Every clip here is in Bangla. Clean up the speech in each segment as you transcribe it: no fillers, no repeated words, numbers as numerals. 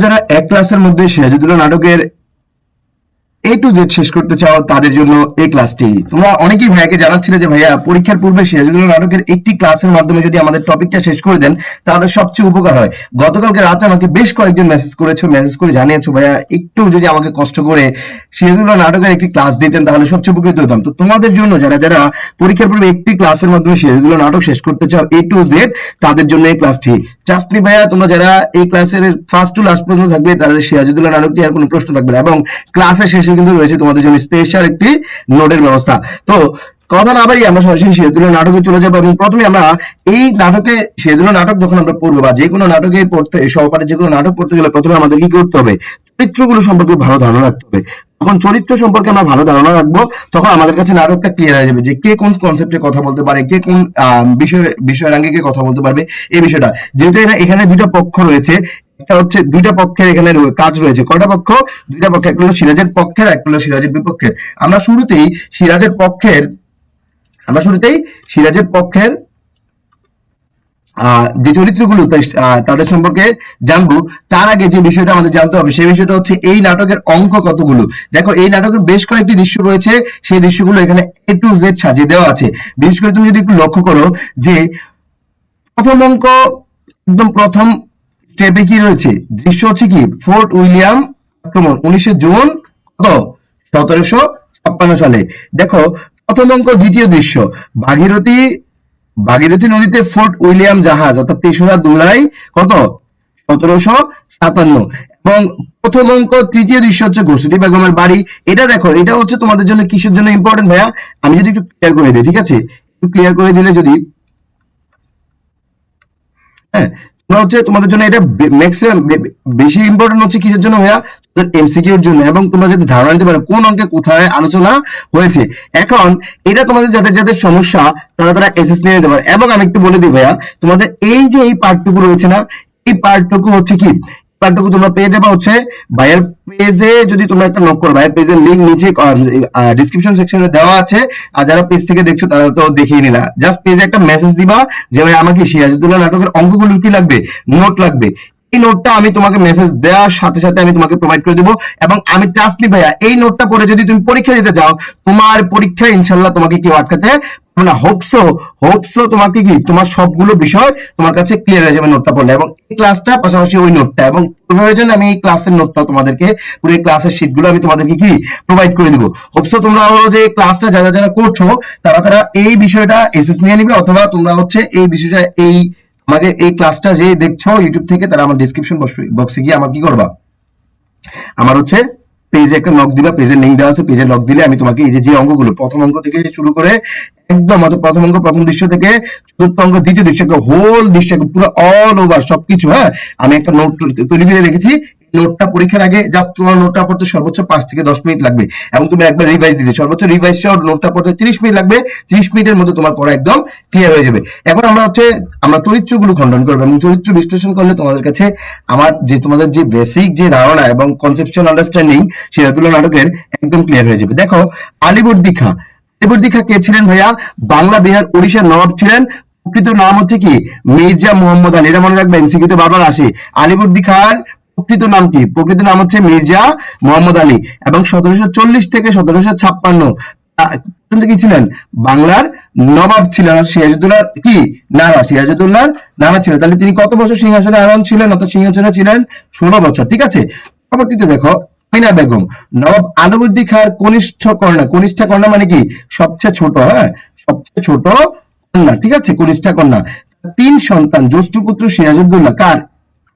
যারা এক ক্লাসের মধ্যে সিরাজউদ্দৌলা নাটকের A to Z শেষ করতে চাও তাদের জন্য এই ক্লাসটি। তোমরা অনেকেই ভাইয়াকে জানাচ্ছিলে যে ভাইয়া পরীক্ষার পূর্বে সিরাজউদ্দৌলা নাটকের একটি ক্লাসের মাধ্যমে যদি আমাদের টপিকটা শেষ করে দেন তাহলে সবচেয়ে উপকার হয়। গতকালকে রাতে আমাকে বেশ কয়েকজন মেসেজ করে জানিয়েছো ভাইয়া একটু যদি আমাকে কষ্ট করে সিরাজউদ্দৌলা নাটকের একটি ক্লাস দিতেন তাহলে সবচেয়ে উপকৃত হতাম। তো তোমাদের জন্য যারা যারা পরীক্ষার পূর্বে একটি ক্লাসের মাধ্যমে সিরাজউদ্দৌলা নাটক শেষ করতে চাও A to Z তাদের জন্য এই ক্লাসটি। ট্রাস্ট মি ভাইয়া, তোমরা যারা এই ক্লাসের ফার্স্ট টু লাস্ট পর্যন্ত থাকবে তাদের সিরাজউদ্দৌলা নাটকটি আর কোনো প্রশ্ন থাকবে না, এবং ক্লাসের শেষে কিন্তু রয়েছে তোমাদের জন্য স্পেশাল একটি নোটের ব্যবস্থা। তো কথা না বাড়িয়ে আমরা সরাসরি সিরাজউদ্দৌলা নাটকে চলে যাবো, এবং প্রথমে আমরা এই নাটকে সিরাজউদ্দৌলা নাটক যখন আমরা পড়বো বা যে কোনো নাটকে পড়তে সহপাঠে যে কোনো নাটক পড়তে গেলে প্রথমে আমাদের কি করতে হবে, চরিত্রগুলো সম্পর্কে ভালো ধারণা রাখতে হবে। যখন চরিত্র সম্পর্কে আমরা ভালো ধারণা রাখবো তখন আমাদের কাছে নাটকটা ক্লিয়ার হয়ে যাবে যে কে কোন কনসেপ্টে কথা বলতে পারে, কে কোন বিষয়ের আঙ্গিকে কথা বলতে পারবে এই বিষয়টা। যেহেতু এখানে দুইটা পক্ষ রয়েছে, একটা হচ্ছে দুইটা পক্ষের এখানে কাজ রয়েছে। কয়টা পক্ষ? দুইটা পক্ষ, একটা হলো সিরাজের পক্ষের, একটা হলো সিরাজের বিপক্ষের। আমরা শুরুতেই সিরাজের পক্ষের যে চরিত্রগুলো তাদের সম্পর্কে জানবো। তার আগে যে বিষয়টা আমাদের জানতে হবে সেই বিষয়টা হচ্ছে এই নাটকের অঙ্ক কতগুলো। দেখো এই নাটকের বেশ কয়েকটি দৃশ্য রয়েছে, সেই দৃশ্যগুলো এখানে A to Z সাজিয়ে দেওয়া আছে। বিশেষ করে তুমি যদি একটু লক্ষ্য করো যে প্রথম অঙ্ক একদম প্রথম স্টেপে কি রয়েছে, দৃশ্য হচ্ছে কি ফোর্ট উইলিয়াম আক্রমণ 19 জুন কত 1756 সালে। দেখো প্রথম অঙ্ক দ্বিতীয় দৃশ্য ভাগীরথী নদীতে ফোর্ট উইলিয়াম জাহাজ অর্থাৎ 3রা জুলাই কত 1757। এবং প্রথম অঙ্ক তৃতীয় দৃশ্য হচ্ছে ঘসুটি বেগমের বাড়ি। এটা দেখো, এটা হচ্ছে তোমাদের জন্য কিসের জন্য ইম্পর্টেন্ট ভাইয়া, আমি যদি একটু ক্লিয়ার করে দিই, ঠিক আছে, একটু ক্লিয়ার করে দিলে যদি, হ্যাঁ হচ্ছে তোমাদের জন্য এটা ম্যাক্সিমাম বেশি ইম্পর্টেন্ট হচ্ছে কিসের জন্য ভাইয়া, এমসিকিউ এর জন্য, এবং তোমরা যাতে ধারণা নিতে পারো কোন অঙ্কে কোথায় আলোচনা হয়েছে। এখন এটা তোমাদের যাদের যাদের সমস্যা তারা এসএস নিয়ে নিতে পারে। এবং আমি একটু বলে দিই ভাইয়া, তোমাদের এই যে এই পার্টটুকু রয়েছে না, এই পার্টটুকু হচ্ছে কি, পার্টটুকু তোমরা পেয়ে যাবে হচ্ছে ভাইয়ের পেজে। যদি তোমরা একটা নক করো, ভাইয়ের পেজের লিংক নিচে ডেসক্রিপশন সেকশনে দেওয়া আছে। আর যারা পেজ থেকে দেখছো তারা তো দেখেই নিলা, জাস্ট পেজে একটা মেসেজ দিবা যে ভাই আমাকে সিরাজউদ্দৌলা নাটকের অঙ্কগুলো কি লাগবে, নোট লাগবে। এই নোটটা আমি তোমাকে মেসেজ দেওয়ার সাথে সাথে আমি তোমাকে প্রোভাইড করে দেবো। এবং আমি ট্রাস্ট মি ভাইয়া, এই নোটটা পড়ে যদি তুমি পরীক্ষা দিতে যাও তোমার পরীক্ষায় ইনশাল্লাহ তোমাকে কেউ আটকাতে না। হোপসো তোমাকে কি তোমার সবগুলো বিষয় তোমার কাছে ক্লিয়ার হয়ে যাবে নোটটা পড়লে। এবং এই ক্লাসটা পাশাপাশি ওই নোটটা, এবং প্রয়োজন আমি এই ক্লাসের নোটটা তোমাদেরকে, পুরো এই ক্লাসের শীটগুলো আমি তোমাদেরকে কি প্রোভাইড করে দিব। হোপসো তোমরা যে ক্লাসটা যারা যারা করছো তারা এই বিষয়টা এসএস নিয়ে নিবে, অথবা তোমরা হচ্ছে এই বিষয়টা আমাকে এই ক্লাসটা যে দেখছো ইউটিউব থেকে তারা আমার ডেসক্রিপশন বক্সে গিয়ে আমার কি করবা, আমার হচ্ছে পেজে একটা নক দিবা, পেজের লিংক দেওয়া আছে, পেজে নক দিলে আমি তোমাকে এই যে অঙ্কগুলো প্রথম অঙ্ক থেকে শুরু করে একদম প্রথম অঙ্ক প্রথম দৃশ্য থেকে চতুর্থ অঙ্ক দ্বিতীয় দৃশ্য, হোল দৃশ্য পুরো অল ওভার সবকিছু, হ্যাঁ আমি একটা নোট তৈরি করে রেখেছি। নোটটা পরীক্ষার আগে জাস্ট তোমার নোটটা পড়তে সর্বোচ্চ 5 থেকে 10 মিনিট লাগবে, এবং তুমি একবার রিভাইজ দিতে সর্বোচ্চ রিভাইজ সহ নোটটা পড়তে 30 মিনিট লাগবে। 30 মিনিটের মধ্যে তোমার পড়া একদম ক্লিয়ার হয়ে যাবে। এখন আমরা চরিত্রগুলো খণ্ডন করবো, এবং চরিত্র বিশ্লেষণ করলে তোমাদের কাছে তোমাদের যে বেসিক যে ধারণা এবং কনসেপচুয়াল আন্ডারস্ট্যান্ডিং সিরাজউদ্দৌলা নাটকের একদম ক্লিয়ার হয়ে যাবে। দেখো আলিবর্দী খাঁ কে ছিলেন ভাইয়া, বাংলা বিহার উড়িষ্যার নবাব ছিলেন। প্রকৃত নাম হচ্ছে কি মির্জা মুহাম্মদ আলী, এটা মনে রাখবে এমসিকিউ তে বারবার আসে। আলিবর্দী খাঁর প্রকৃত নাম কি? প্রকৃত নাম হচ্ছে মির্জা মুহাম্মদ আলী। এবং 1740 থেকে 1756 পর্যন্ত কি ছিলেন, বাংলার নবাব ছিলেন। সিরাজউদ্দৌলা কি সিরাজউদ্দৌলার নানা ছিলেন। তাহলে তিনি কত বছর সিংহাসনে আরোহণ ছিলেন, অর্থাৎ সিংহাসনে ছিলেন 16 বছর, ঠিক আছে। পরবর্তীতে দেখো আমিনা বেগম, নবাব আলাউদ্দিন খাঁর কনিষ্ঠ কন্যা মানে কি সবচেয়ে ছোট, হ্যাঁ সবচেয়ে ছোট কন্যা, ঠিক আছে, কনিষ্ঠ কন্যা। 3 সন্তান, জ্যেষ্ঠ পুত্র সিরাজউদ্দৌলা কার,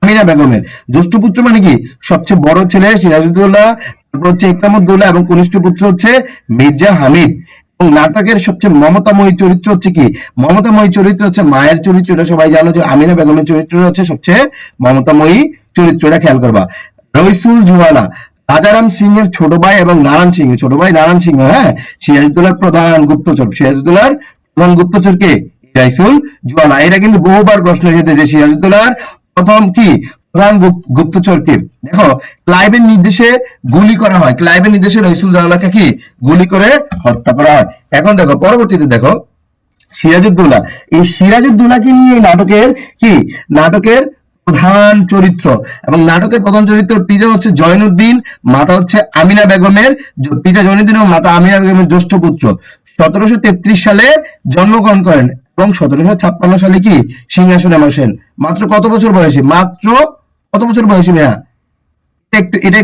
আমিনা বেগমের। জ্যেষ্ঠ পুত্র মানে কি সবচেয়ে বড় ছেলে সিরাজউদ্দৌলা, তারপর হচ্ছে ইকরামউদ্দৌলা, এবং কনিষ্ঠ পুত্র হচ্ছে মির্জা হামিদ। এবং নাটকের সবচেয়ে মমতাময়ী চরিত্র হচ্ছে কি, মমতাময়ী চরিত্র হচ্ছে মায়ের চরিত্র। এটা সবাই জানো যে আমিনা বেগমের চরিত্র হচ্ছে সবচেয়ে মমতাময়ী চরিত্র, এটা খেয়াল করবা। রইসুল জুয়ালা, রাজারাম সিং এর ছোট ভাই এবং ছোট ভাই নারায়ণ সিংহ, হ্যাঁ সিরাজউদ্দৌলার প্রধান গুপ্তচর কে, রাইসুল জুয়ালা। এটা কিন্তু বহুবার প্রশ্ন এসেছে যে সিরাজউদ্দৌলার প্রথম কি প্রধান গুপ্তচর কে। দেখো ক্লাইভের নির্দেশে গুলি করা হয়, ক্লাইভের নির্দেশে রাইসুল জুয়ালাকে কি গুলি করে হত্যা করা হয়। এখন দেখো পরবর্তীতে দেখো সিরাজউদ্দৌলা, এই সিরাজউদ্দৌলাকে নিয়ে নাটকের প্রধান চরিত্র এবং নাটকের প্রধান চরিত্র পিতা হচ্ছে জয়নুদ্দিন, মাতা হচ্ছে আমিনা বেগমের, পিতা জয়নুদ্দিন এবং মাতা আমিনা বেগমের জ্যেষ্ঠ পুত্র। 1733 সালে জন্মগ্রহণ করেন এবং 1756 সালে কি সিংহাসনে বসেন। মাত্র কত বছর বয়সে? মাত্র কত বছর বয়সে ভাইয়া? এটা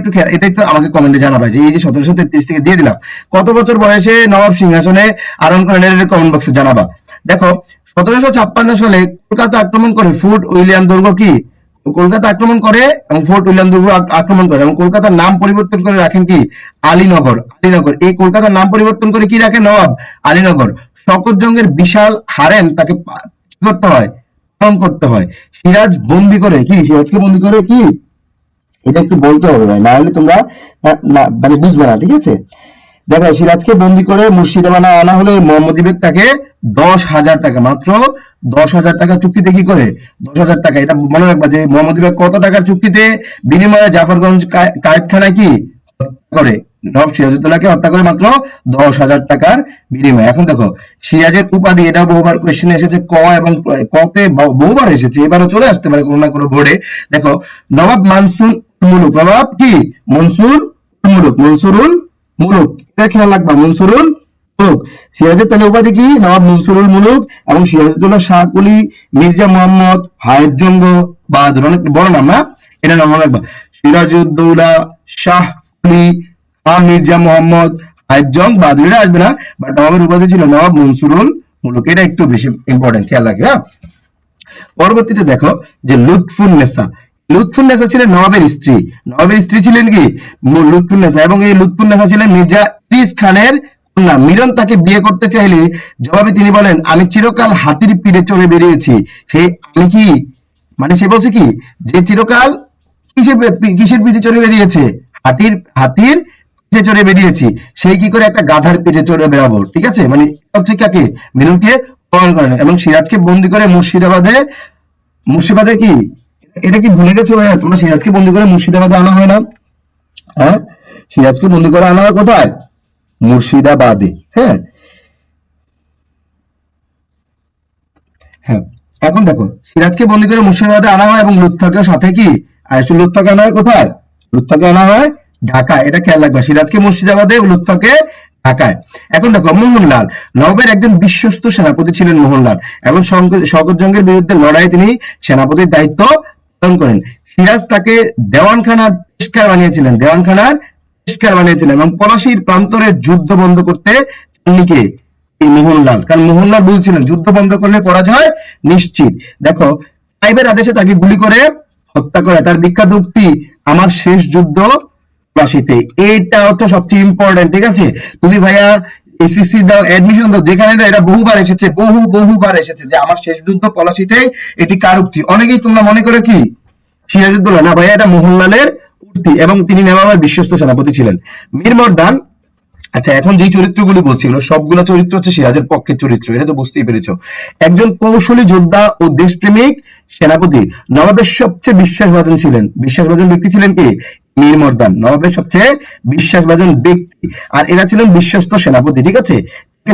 একটু আমাকে কমেন্টে জানাবে যে এই যে 1733 থেকে দিয়ে দিলাম, কত বছর বয়সে নবাব সিংহাসনে আরোহণ করেন, এটা কমেন্ট বক্সে জানাবা। দেখো 1756 সালে কলকাতা আক্রমণ করে ফোর্ট উইলিয়াম দুর্গ কি কলকাতা আক্রমণ করে এবং ফোর্ট উইলিয়াম দুর্গ আক্রমণ করে এবং কলকাতার নাম পরিবর্তন করে রাখেন কি আলীনগর। এই কলকাতার নাম পরিবর্তন করে কি রাখেন নবাব? আলীনগর। শকত জঙ্গের বিশাল হারেম তাকে করতে হয়, পালন করতে হয়। সিরাজ বন্দি করে কি সিরাজকে বন্দি করে কি, এটা একটু বলতে হবে ভাই, না হলে তোমরা মানে বুঝবে না, ঠিক আছে? দেখো সিরাজকে বন্দি করে মুর্শিদাবাদে আনা হলে মোহাম্মদ বেগ তাকে 10,000 টাকা, মাত্র 10,000 টাকা চুক্তিতে কি করে 10,000 টাকা, এটা মনে রাখবা যে মোহাম্মদ বেগ কত টাকার চুক্তিতে বিনিময়ে জাফরগঞ্জ কায়েতখানায় কি করে নবাব সিরাজউদ্দৌলাকে হত্যা করে মাত্র 10,000 টাকার বিনিময়ে। এখন দেখো সিরাজের উপাধি, এটা বহুবার কোয়েশ্চেন এসেছে, ক এবং কতে বহুবার এসেছে, এবারও চলে আসতে পারে কোনো না কোনো বোর্ডে। দেখো নবাব মানসুর মুলুক, নবাব কি মনসুর মুলুক, মনসুরুল মুলুক, এটা খেয়াল রাখবা, মনসুরুল মুলুক। সিরাজের তাহলে উপাধি কি নবাব মনসুরুল মুলুক এবং সিরাজউদ্দৌলা শাহ কুলি মির্জা মোহাম্মদ হায়েরজঙ্গ বাহাদুর, অনেক বড় নাম না, এটা নাম মনে রাখবা, সিরাজউদ্দৌলা শাহ কুলি মির্জা মোহাম্মদ হায়েরজং বাহাদুর, এটা আসবে না, বাট নবাবের উপাধি ছিল নবাব মনসুরুল মুলুক, এটা একটু বেশি ইম্পর্টেন্ট, খেয়াল রাখবে। হ্যাঁ, পরবর্তীতে দেখো যে লুৎফুন্নেসা, লুৎফুন্নেসা ছিলেন নবাবের স্ত্রী, নবাবের স্ত্রী ছিলেন কি লুৎফুন্নেসা এবং এই লুৎফুন্নেসা ছিলেন মির্জা ইদ্রিস খানের কন্যা। মিরন তাকে বিয়ে করতে চাইলে জবাবে তিনি বলেন আমি চিরকাল হাতির পিঠে চড়ে বেরিয়েছি, সে আমি কি মানে সে বলছে কি যে চিরকাল কিসের পিঠে চড়ে বেরিয়েছে, হাতির পিঠে চড়ে বেরিয়েছি, সেই কি করে একটা গাধার পিঠে চড়ে বেরাবো, ঠিক আছে? মানে হচ্ছে কাকে মিরনকে প্রমাণ করেন এবং সিরাজকে বন্দি করে মুর্শিদাবাদে কি এটা কি ভুলে গেছো ভাইয়া তোমরা? সিরাজকে বন্দি করে মুর্শিদাবাদে আনা হয় না? হ্যাঁ, সিরাজকে বন্দি করে আনা হয় কোথায়? মুর্শিদাবাদে। হ্যাঁ হ্যাঁ, এখন দেখো সিরাজকে বন্দি করে মুর্শিদাবাদে আনা হয় এবং লুৎফাকেও সাথে কি লুৎফাকে আনা হয় কোথায়? লুৎফাকে আনা হয় ঢাকায়, এটা খেয়াল রাখবা, সিরাজকে মুর্শিদাবাদে এবং লুৎফাকে ঢাকায়। এখন দেখো মোহনলাল, নবাবের একজন বিশ্বস্ত সেনাপতি ছিলেন মোহনলাল এবং শওকত জঙ্গের বিরুদ্ধে লড়াই তিনি সেনাপতির দায়িত্ব পালন করেন। সিরাজ তাকে দেওয়ানখানার পেশকার বানিয়েছিলেন এবং পলাশীর প্রান্তরের যুদ্ধ বন্ধ করতে তিনি কে এই মোহনলাল, কারণ মোহনলাল বলছিলেন যুদ্ধ বন্ধ করলে পরাজয় নিশ্চিত। দেখো ক্লাইভের আদেশে তাকে গুলি করে হত্যা করে, তার বিখ্যাত উক্তি আমার শেষ যুদ্ধ পলাশীতে, এইটা হচ্ছে সবচেয়ে ইম্পর্টেন্ট, ঠিক আছে? তুমি ভাইয়া এসএসসি দাও, অ্যাডমিশন দাও, যেখানে দাও, এটা বহুবার এসেছে, বহুবার এসেছে যে আমার শেষ যুদ্ধ পলাশীতে, এটি কার উক্তি? অনেকেই তোমরা মনে করো কি সিরাজউদ্দৌলা, না ভাইয়া এটা মোহনলালের উক্তি এবং তিনি নবাবের বিশ্বস্ত সেনাপতি ছিলেন। মীর মর্দান, আচ্ছা এখন যে চরিত্রগুলি বলছি সবগুলো চরিত্র হচ্ছে সিরাজের পক্ষের চরিত্র, এটা তো বুঝতেই পেরেছো। একজন কৌশলী যোদ্ধা ও দেশপ্রেমিক সেনাপতি, নবাবের সবচেয়ে বিশ্বাসভাজন ব্যক্তি ছিলেন কি মীর মর্দান, নবাবের সবচেয়ে বিশ্বাসভাজন ব্যক্তি, আর এরা ছিলেন বিশ্বস্ত সেনাপতি, ঠিক আছে?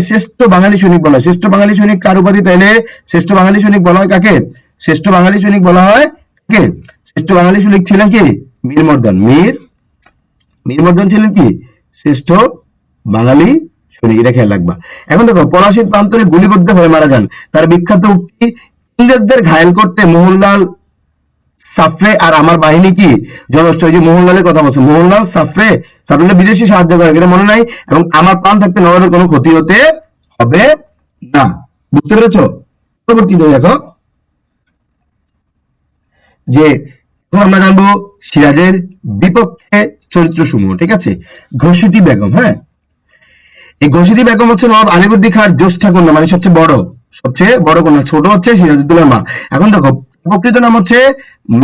শ্রেষ্ঠ বাঙালি সৈনিক বলা হয়, শ্রেষ্ঠ বাঙালি সৈনিক কার উপাধি? তাইলে শ্রেষ্ঠ বাঙালি সৈনিক বলা হয় কাকে? শ্রেষ্ঠ বাঙালি সৈনিক বলা হয় কে? শ্রেষ্ঠ বাঙালি সৈনিক ছিলেন কি মীর মর্দান। মীর মর্দান ছিলেন কি শ্রেষ্ঠ বাঙালি সৈনিক, এটা খেয়াল রাখবা। এখন দেখো পলাশীর প্রান্তরে গুলিবদ্ধ হয়ে মারা যান, তার বিখ্যাত উক্তি ইংরেজদের ঘায়েল করতে মোহনলাল সাফরে আর আমার বাহিনী কি যথেষ্ট। এই যে মোহনলালের কথা বলছে, মোহনলাল সাফরে বিদেশি সাহায্য করে, এটা মনে নাই, এবং আমার প্রাণ থাকতে নবাবের কোনো ক্ষতি হতে হবে না, বুঝতে পেরেছো? পরবর্তীতে দেখো যে আমরা জানবো সিরাজের বিপক্ষে চরিত্র সমূহ, ঠিক আছে? ঘসিটি বেগম, হ্যাঁ, এই ঘসিটি বেগম হচ্ছে নবাব আলীবর্দী খাঁর জ্যেষ্ঠা কন্যা, মানে সবচেয়ে বড় কন্যা, ছোট হচ্ছে সিরাজউদ্দৌলার মা। এখন দেখো প্রকৃত নাম হচ্ছে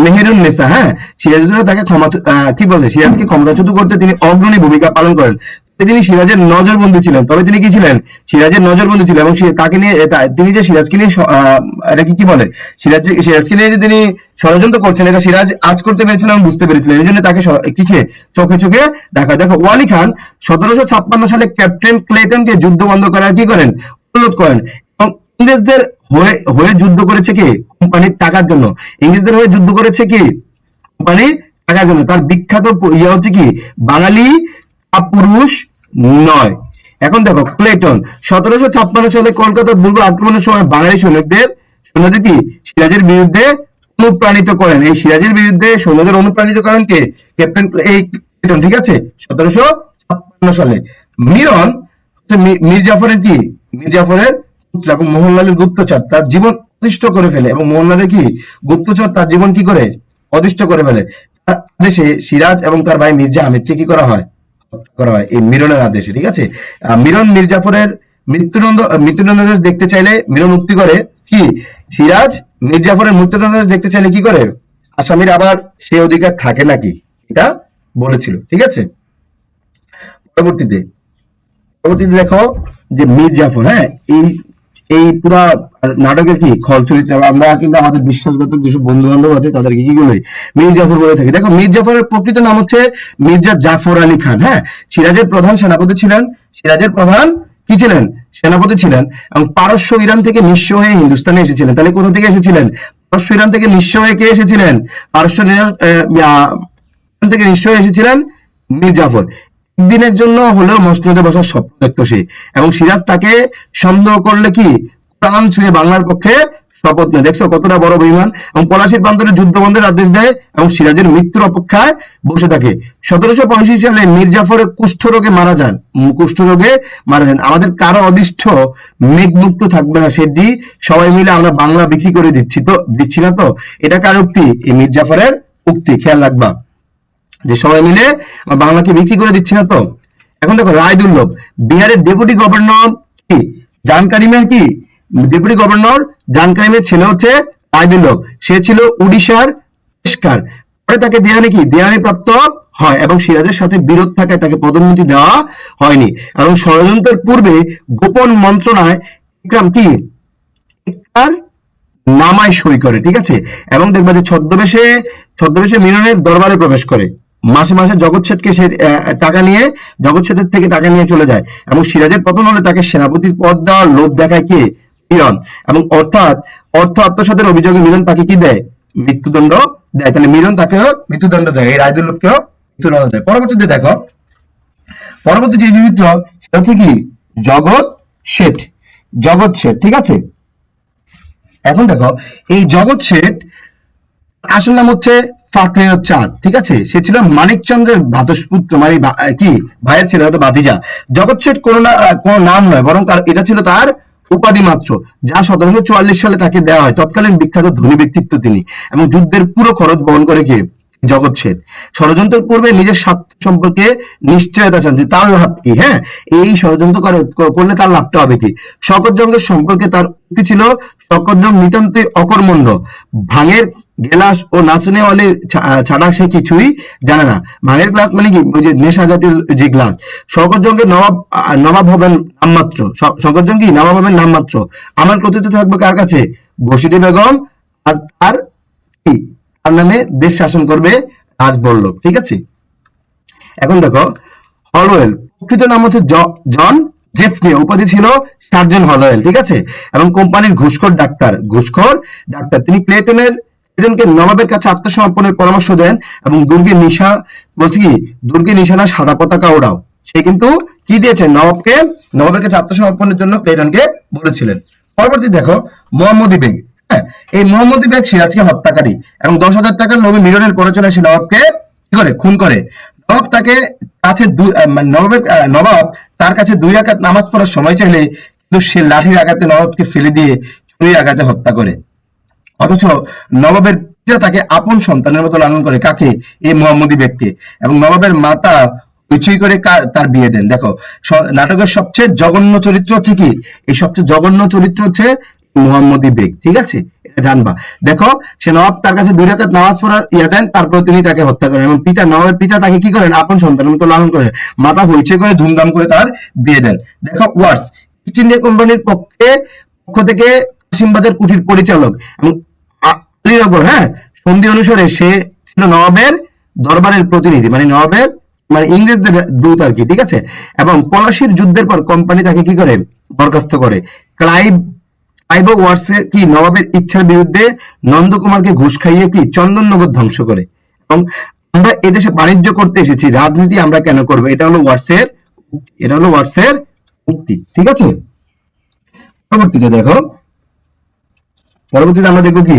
মেহেরুন্নেসা। হ্যাঁ, সিরাজউদ্দৌলা তাকে সিরাজকে ক্ষমতাচ্যুত করতে তিনি অগ্রণী ভূমিকা পালন করেন। তিনি সিরাজের নজরবন্দি ছিলেন, তবে তিনি কি ছিলেন? সিরাজের নজরবন্দি ছিলেন এবং তাকে নিয়ে তিনি যে সিরাজকে নিয়ে এটা কি বলে সিরাজকে নিয়ে যে তিনি ষড়যন্ত্র করছেন, এটা সিরাজ আজ করতে পেরেছিলেন এবং বুঝতে পেরেছিলেন, এই জন্য তাকে চোখে দেখা। দেখো ওয়ালি খান 1756 সালে ক্যাপ্টেন ক্লেটনকে যুদ্ধ বন্ধ করার কি করেন অনুরোধ করেন এবং ইংরেজদের হয়ে যুদ্ধ করেছে কে? কোম্পানির টাকার জন্য। ইংরেজদের হয়ে যুদ্ধ করেছে কি কোম্পানির টাকার জন্য। তার বিখ্যাত ইয়ে হচ্ছে কি বাঙালি পুরুষ নয়। এখন দেখো ক্লেটন 1756 সালে কলকাতা দুর্গ আক্রমণের সময় বাঙালি সৈনিকদের কি সিরাজের বিরুদ্ধে অনুপ্রাণিত করেন। এই সিরাজের বিরুদ্ধে সৈন্যদের অনুপ্রাণিত করেন কে? ক্যাপ্টেন এই ক্লেটন, ঠিক আছে, 1756 সালে। মিরন মীর জাফরের কি মীর জাফরের পুত্র এবং মোহনলালের গুপ্তচর তার জীবন অতিষ্ঠ করে ফেলে, এবং মোহনলালের কি গুপ্তচর তার জীবন কি করে অতিষ্ঠ করে ফেলে। তার আদেশে সিরাজ এবং তার ভাই মির্জা হামিদকে কি করা হয় এই মিরনের আদেশে, ঠিক আছে। মিরন মীর জাফরের মৃত্যুদণ্ড দেখতে চাইলে মিরন মুক্তি করে কি সিরাজ মীর জাফরের মৃত্যুদণ্ড দেখতে চাইলে কি করে আসামির আবার সেই অধিকার থাকে নাকি, এটা বলেছিল, ঠিক আছে। পরবর্তীতে দেখো যে মীর জাফর, হ্যাঁ, এই পুরা নাটকের কি খল চরিত্র। আমরা কিন্তু আমাদের বিশ্বাসঘাতক যেসব বন্ধু বান্ধব আছে তাদেরকে কি বলে মীর জাফর বলে থাকি। দেখো মীর জাফরের প্রকৃত নাম হচ্ছে মির্জা জাফর আলী খান। হ্যাঁ, সিরাজের প্রধান সেনাপতি ছিলেন। সিরাজের প্রধান কি ছিলেন? সেনাপতি ছিলেন। এবং পারস্য ইরান থেকে নিঃস্ব হয়ে হিন্দুস্তানে এসেছিলেন। তাহলে কোথা থেকে এসেছিলেন? পারস্য ইরান থেকে নিঃস্ব হয়ে কে এসেছিলেন? পারস্য থেকে নিঃস্ব হয়ে এসেছিলেন মীর জাফর। দিনের জন্য হলেও মসনদে বসার স্বপ্ন দেখতো সে, এবং সিরাজ তাকে সন্দেহ করলে কি প্রাণ ছুঁয়ে বাংলার পক্ষে শপথ নেয়। দেখছো কতটা বড় বেঈমান। এবং পলাশীর প্রান্তরে যুদ্ধ বন্ধের আদেশ দেয় এবং সিরাজের মৃত্যুর অপেক্ষায় বসে থাকে। 1785 সালে মীর জাফর কুষ্ঠরোগে মারা যান। আমাদের কারো অদিষ্ঠ মেঘমুক্ত থাকবে না শেঠজি, সবাই মিলে আমরা বাংলা বিক্রি করে দিচ্ছি না তো। এটা কার উক্তি? এই মীর জাফরের উক্তি, খেয়াল রাখবা যে সবাই মিলে বাংলাকে বিক্রি করে দিচ্ছি না তো। এখন দেখো রায় দুর্লভ, বিহারের ডেপুটি গভর্নর কি জান কারিমের কি ডেপুটি গভর্নর জান কারিমের ছেলে হচ্ছে রায় দুর্লভ। সে ছিল উড়িষ্যার পেশকার। পরে তাকে দেওয়ানি প্রাপ্ত হয় এবং সিরাজের সাথে বিরোধ থাকায় তাকে পদোন্নতি দেওয়া হয়নি। এবং ষড়যন্ত্রের পূর্বে গোপন মন্ত্রণায় ইকরাম কি নামায় সই করে, ঠিক আছে। এবং দেখবা যে ছদ্মবেশে মিলনের দরবারে প্রবেশ করে। মাসে মাসে জগৎ শেঠকে সে জগৎ শেঠের থেকে টাকা নিয়ে চলে যায়। এবং সিরাজের পতন হলে তাকে সেনাপতির পদ দেওয়ার লোভ দেখায় কে? মিলন। এবং অর্থ আত্মসাতের অভিযোগে মিলন তাকে কি দেয়? মৃত্যুদণ্ড দেয়। তাহলে মিলন তাকেও মৃত্যুদণ্ড দেয়, এই রায়দুল্লভকেও মৃত্যুদণ্ড দেয়। পরবর্তীতে দেখো, পরবর্তী যে চরিত্র সেটা হচ্ছে কি জগৎ শেঠ। ঠিক আছে। এখন দেখো এই জগৎ শেঠ আসল নাম হচ্ছে ফাকরে চাঁদ, ঠিক আছে। সে ছিল মানিকচন্দ্রের ভ্রাতুষ্পুত্র, মানে কি ভাইয়ের ছেলে, হয়তো বাতিজা। জগৎ শেঠ কোনো নাম নয়, বরং এটা ছিল তার উপাধি মাত্র, যা 1744 সালে তাকে দেওয়া হয়। তৎকালীন বিখ্যাত ধনী ব্যক্তিত্ব তিনি, এবং যুদ্ধের পুরো খরচ বহন করে কে? জগৎ শেঠ। ষড়যন্ত্রের পূর্বে নিজের স্বার্থ সম্পর্কে নিশ্চয়তা চান যে তার লাভ কি। হ্যাঁ, এই ষড়যন্ত্র করলে তার লাভটা হবে কি। শকটজঙ্গের সম্পর্কে তার উক্তি ছিল, শকটজং নিতান্তই অকর্মণ্য, ভাঙের গেলাস ও নাচনেওয়ালি ছাড়া সে কিছুই জানে না। ভাঙের গ্লাস মানে কি? ওই যে নেশা জাতীয় যে গ্লাস। শকটজঙ্গের নবাব হবেন নামমাত্র। শকটজং কি নবাব হবেন নামমাত্র। আমার কর্তৃত্ব থাকবে কার কাছে? ঘসিটি বেগম, আর তার কি তার নামে দেশ শাসন করবে রাজবল্লভ, ঠিক আছে। এখন দেখো হলওয়েল, প্রকৃত নাম হচ্ছে জন জেফনি, উপাধি ছিল সার্জেন্ট হলওয়েল, ঠিক আছে। এবং কোম্পানির ঘুষখোর ডাক্তার তিনি ক্লেটনের নবাবের কাছে আত্মসমর্পণের পরামর্শ দেন এবং দুর্গে নিশানা সাদা পতাকা ওড়াও। সে কিন্তু কি দিয়েছে? নবাবের কাছে আত্মসমর্পণের জন্য ক্লেটনকে বলেছিলেন। পরবর্তী দেখো মোহাম্মদী বেগ। হ্যাঁ, এই মোহাম্মদী বেগ সিরাজকে হত্যাকারী এবং 10,000 টাকার লোভে মিলনের প্ররোচনায় সে নবাবকে কি করে? খুন করে। নবাব তার কাছে 2 রাকাত নামাজ পড়ার সময় চাইলে কিন্তু সে লাঠির আঘাতে নবাবকে ফেলে দিয়ে ছুরির আঘাতে হত্যা করে। অথচ নবাবের পিতা তাকে আপন সন্তানের মতো লালন করে। কাকে? এই মোহাম্মদী বেগকে। এবং নবাবের মাতা হইচই করে তার বিয়ে দেন। দেখো নাটকের সবচেয়ে জঘন্য চরিত্র হচ্ছে কি? এই সবচেয়ে জঘন্য চরিত্র হচ্ছে মোহাম্মদী বেগ, ঠিক আছে, এটা জানবা। দেখো সে নবাব তার কাছে 2 রাকাত নামাজ পড়ার দেন, তারপর তিনি তাকে হত্যা করেন। এবং নবাবের পিতা তাকে কি করেন? আপন সন্তানের মতো লালন করেন। মাতা হইচই করে ধুমধাম করে তার বিয়ে দেন। দেখো ওয়ার্স, ইস্ট ইন্ডিয়া কোম্পানির পক্ষ থেকে কাশিমবাজার কুঠির পরিচালক এবং আলীনগর, হ্যাঁ, সন্ধি অনুসারে সে নবাবের দরবারের প্রতিনিধি, মানে ইংরেজদের দূত আর কি, ঠিক আছে। এবং পলাশীর যুদ্ধের পর কোম্পানি তাকে কি করে? বরখাস্ত করে। ক্লাইভ ওয়াটসের কি নবাবের ইচ্ছার বিরুদ্ধে নন্দকুমারকে ঘুষ খাইয়ে কি চন্দননগর ধ্বংস করে। এবং আমরা এদেশে বাণিজ্য করতে এসেছি, রাজনীতি আমরা কেন করবো, এটা হলো ওয়াটসের উক্তি। ঠিক আছে, পরবর্তীতে আমরা দেখবো কি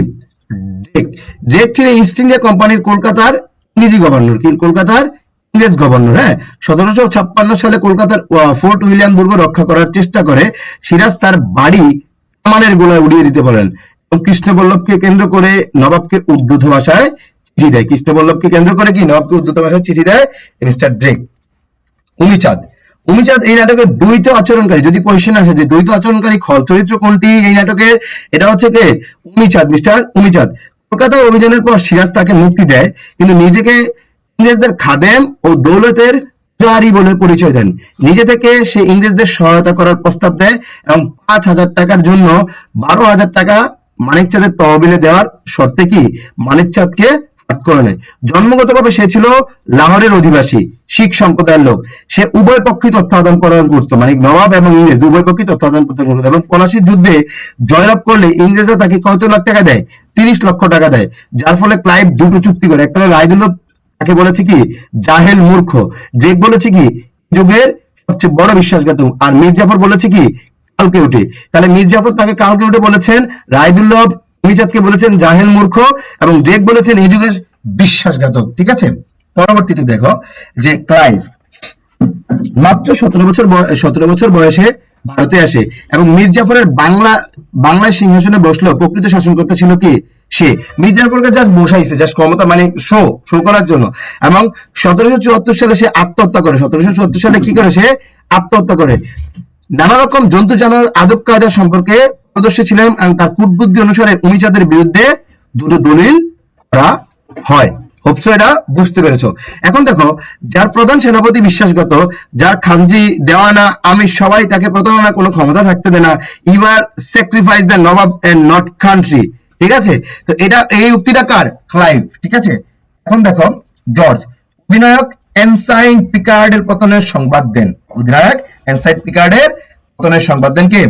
ড্রেক ছিলেন ইস্ট ইন্ডিয়া কোম্পানির কলকাতার ইংরেজি গভর্নর, কি কলকাতার ইংরেজ গভর্নর। হ্যাঁ, 1756 সালে কলকাতার ফোর্ট উইলিয়াম দুর্গ রক্ষা করার চেষ্টা করে সিরাজ তার বাড়ি কামানের গোলায় উড়িয়ে দিতে বলেন এবং কৃষ্ণবল্লভকে কেন্দ্র করে নবাবকে উদ্ধত ভাষায় চিঠি দেয়। কৃষ্ণবল্লভকে কেন্দ্র করে কি নবাবকে উদ্ধত ভাষায় চিঠি দেয় মিস্টার ড্রেক। উমিচাঁদ এই নাটকের দ্বৈত আচরণকারী, যদি কোয়েশ্চেন আসে যে দ্বৈত আচরণকারী খল চরিত্র কোনটি এই নাটকের, এটা হচ্ছে কে মিস্টার উমিচাঁদ। কলকাতা অভিযানের পর সিরাজ তাকে মুক্তি দেয়, কিন্তু নিজেকে ইংরেজদের খাদেম ও দৌলতের পূজারি বলে পরিচয় দেন। নিজে থেকে সে ইংরেজদের সহায়তা করার প্রস্তাব দেয় এবং 5,000 টাকার জন্য 12,000 টাকা মানিকচাঁদের তহবিলে দেওয়ার শর্তে কি মানিকচাঁদকে হাত করে নেয়। জন্মগতভাবে সে ছিল লাহোরের অধিবাসী, শিখ সম্প্রদায়ের লোক। সে উভয় পক্ষই তথ্য আদান প্রদান করতো, মানে নবাব এবং ইংরেজ উভয় পক্ষই তথ্য আদান প্রদান করতো। এবং পলাশির যুদ্ধে জয়লাভ করলে ইংরেজরা তাকে কত লাখ টাকা দেয়, 30 লক্ষ টাকা দেয়। যার ফলে ক্লাইভ দুটো চুক্তি করে, একটা রায়দুল্লভ তাকে বলেছে কি জাহেল মূর্খ, ড্রেক বলেছে কি যুগের সবচেয়ে বড় বিশ্বাসঘাতক, আর মীর জাফর বলেছে কি কালকে উঠে। তাহলে মীর জাফর তাকে কালকে উঠে বলেছেন, রায়দুল্লভ উমিচাঁদকে বলেছেন জাহেল মূর্খ এবং ড্রেক বলেছেন এই যুগের বিশ্বাসঘাতক। ঠিক আছে, পরবর্তীতে দেখো যে ক্লাইভ মাত্র 17 বছর বয়সে ভারতে আসে এবং মীর জাফরের বাংলায় সিংহাসনে বসলো। প্রকৃত শাসন করতে ছিল কি সে, মীর জাফরকে জাস্ট বসাইছে, জাস্ট ক্ষমতা মানে শো করার জন্য। এবং 1774 সালে সে আত্মহত্যা করে। 1774 সালে কি করে সে আত্মহত্যা করে। নানা রকম জন্তু জানোয়ার আদব কায়দা সম্পর্কে প্রদর্শী ছিলেন এবং তার কূটবুদ্ধি অনুসারে উমিচাঁদের বিরুদ্ধে দুটো দলিল করা হয়। হোপসো এটা বুঝতে পেরেছো। এখন দেখো, যার প্রধান সেনাপতি বিশ্বাসগত, যার খানজি দেওয়ানা আমি সবাই তাকে প্রতারণা কোনো ক্ষমতা থাকতে দেয় না, you are sacrifice the Nawab and not country. ঠিক আছে, তো এটা এই উক্তিটা কার, ক্লাইভ। ঠিক আছে, এখন দেখো জর্জ অধিনায়ক এনসাইন পিকার্ডের পতনের সংবাদ দেন। অধিনায়ক এনসাইন পিকার্ডের পতনের সংবাদ দেন কে,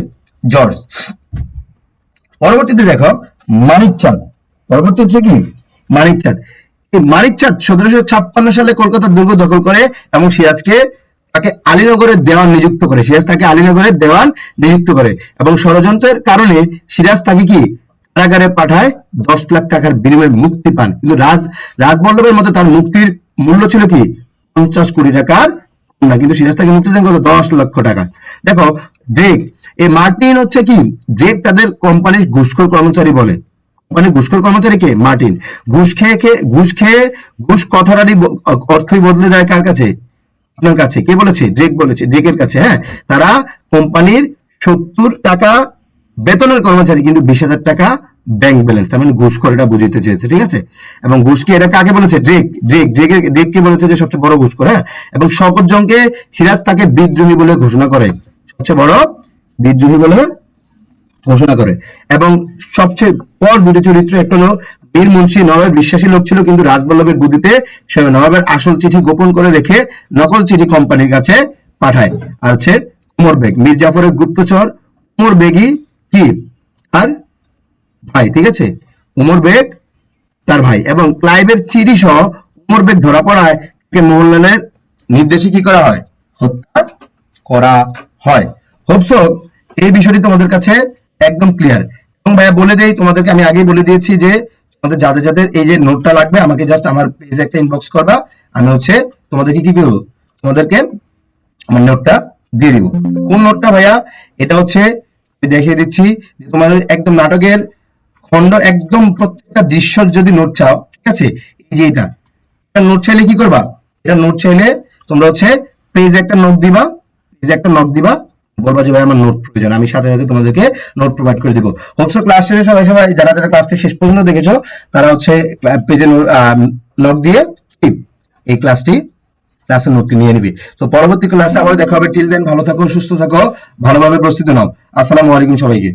জর্জ। পরবর্তীতে দেখো মানিকচাঁদ, পরবর্তী হচ্ছে কি মানিকচাঁদ। এই মানিকচাঁদ 1756 সালে কলকাতার দুর্গ দখল করে এবং সিরাজকে তাকে আলীনগরের দেওয়ান নিযুক্ত করে। সিরাজ তাকে আলীনগরের দেওয়ান নিযুক্ত করে এবং ষড়যন্ত্রের কারণে সিরাজ তাকে কি কারাগারে পাঠায়, 10 লাখ টাকার বিনিময়ে মুক্তি পান। কিন্তু রাজবল্লভের মতে তার মুক্তির মূল্য ছিল কি 50 কোটি টাকার না, কিন্তু সিরাজ তাকে মুক্তি দেন কত, 10 লক্ষ টাকা। দেখো ড্রেক, এই মার্টিন হচ্ছে কি ড্রেক তাদের কোম্পানির ঘুষখোর কর্মচারী বলে। মানে ঘুষখোর কর্মচারী কে, মার্টিন। ঘুষ কথারই অর্থই বদলে দেয় কার কাছে, আপনার কাছে। কে বলেছে, ড্রেক বলেছে, ড্রেকের কাছে। হ্যাঁ, তারা কোম্পানির 70 টাকা বেতনের কর্মচারী, কিন্তু 20,000 টাকা ব্যাংক ব্যালেন্স, তার মানে ঘুষখোর, এটা বুঝতে চেয়েছে। ঠিক আছে, এবং ঘুষকে এটা কাকে বলেছে, ড্রেককে বলেছে যে সবচেয়ে বড় ঘুষখোর। হ্যাঁ, এবং শওকত জংকে সিরাজ তাকে বিদ্রোহী বলে ঘোষণা করে, সবচেয়ে বড় বিদ্রোহী বলে ঘোষণা করে। এবং সবচেয়ে পর দুটি চরিত্র, একটা হলো বীর মুন্সি, নবাবের বিশ্বাসী লোক ছিল, কিন্তু রাজবল্লভের বুদ্ধিতে সে নবাবের আসল চিঠি গোপন করে রেখে নকল চিঠি কোম্পানির কাছে পাঠায়। আর হচ্ছে উমর বেগ, মীর জাফরের গুপ্তচর উমর বেগই কি তার ভাই। ঠিক আছে, উমর বেগ তার ভাই। এবং ক্লাইভের চিঠি সহ উমর বেগ ধরা পড়ায় মোহনলালের নির্দেশে কি করা হয়, হত্যা করা হয়। হোপসো এই বিষয়টি তোমাদের কাছে একদম ক্লিয়ার। এবং ভাইয়া বলে দেই তোমাদেরকে, আমি আগেই বলে দিয়েছি যে তোমাদের যাদের এই যে নোটটা লাগবে আমাকে জাস্ট আমার পেজে একটা ইনবক্স করবা, আমি হচ্ছে তোমাদেরকে কি করবো, তোমাদেরকে আমার নোটটা দিয়ে দিব। কোন নোটটা ভাইয়া, এটা হচ্ছে দেখিয়ে দিচ্ছি যে তোমাদের একদম নাটকের খণ্ড একদম প্রত্যেকটা দৃশ্যর যদি নোট চাও, ঠিক আছে, এই যে এটা নোট চাইলে কি করবা, এটা নোট চাইলে তোমরা হচ্ছে পেজে একটা নোট দিবা, বলবা যে ভাই আমার নোট প্রয়োজন, আমি সাথে সাথে তোমাদেরকে নোট প্রোভাইড করে দিব। হোপসো ক্লাস শেষে সবাই যারা ক্লাসটি শেষ পর্যন্ত দেখেছো তারা হচ্ছে পেজে নক দিয়ে এই ক্লাসের নোটটি নিয়ে নিবি। তো পরবর্তী ক্লাসে আবার দেখা হবে। টিল দেন ভালো থাকো, সুস্থ থাকো, ভালোভাবে প্রস্তুতি নাও। আসসালামু আলাইকুম সবাইকে।